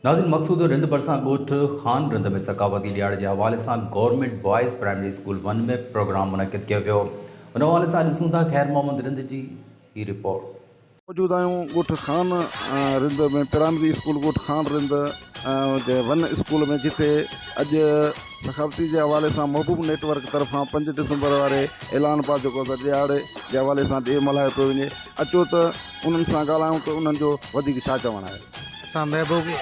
नाज़िन मक़सूद रिंद भरिसां ॻोठ ख़ान रिंद में सकाफ़ती ॾियारे जे हवाले सां गवर्नमेंट बॉयज़ प्राइमरी स्कूल 1 में प्रोग्राम मुनक़िद कयो वियो। उन हवाले सां ॾिसूं था ख़ैर मोहम्मद रिंद जी ही रिपोर्ट। मौजूद आहियूं ॻोठ खान रिंद में प्राइमरी स्कूल ॻोठ खान रिंद जे 1 स्कूल में, जिथे अॼु सखाफ़ती जे हवाले सां महबूब नेटवर्क तरफ़ां 5 डिसंबर वारे ऐलान पास जेको आहे ॾियारे जे हवाले सां ॾे मल्हायो पियो वञे। अचो त उन्हनि सां ॻाल्हायूं त उन्हनि जो वधीक छा चवणु आहे। असां महबूब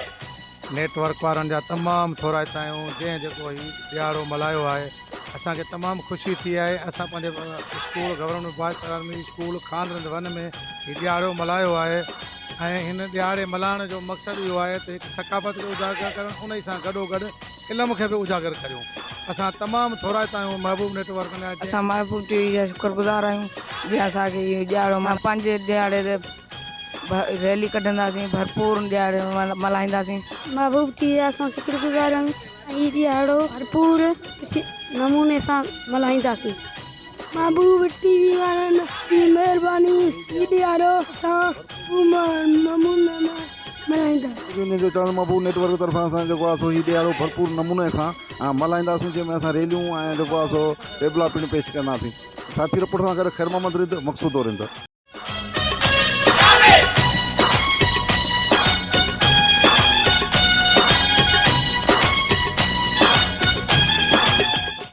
नेटवर्क वारनि जा तमामु थोराइता आहियूं जंहिं जेको ही ॾियारो मल्हायो आहे। असांखे तमामु ख़ुशी थी आहे। असां पंहिंजे school government boys primary school Khan Rind 1 में हीउ ॾियारो मल्हायो आहे ऐं हिन ॾियारे मल्हाइण जो मक़सदु इहो आहे त हिकु सकाफ़त खे उजागर करणु, उन सां गॾोगॾु इल्म खे बि उजागर करियूं। असां तमामु थोराइता आहियूं महबूब नेटवर्क में। असां महबूब टीवी जा शुक्रगुज़ार आहियूं जंहिं असांखे इहो ॾियारो पंहिंजे ॾियारे ते रैली कढंदासीं, भरपूर ॾियारे मल्हाईंदासीं। महबूब टीवी जा असां शुक्रगुज़ार आहियूं ऐं हीउ ॾियारो भरपूर नमूने सां मल्हाईंदासीं। महबूब टीवी वारनि जी महिरबानी, हीउ ॾियारो असां नमूने में मल्हाईंदासीं। महबूब नेटवर्क तरफ़ां असां जेको आहे सो हीउ ॾियारो भरपूर नमूने सां मल्हाईंदासीं, जंहिंमें असां रैलियूं ऐं जेको आहे सो टेबला पिणु पेश कंदासीं। साथी रिपोर्ट सां गॾु ख़ैर मोहम्मद रिंद, मक़सूद रिंद।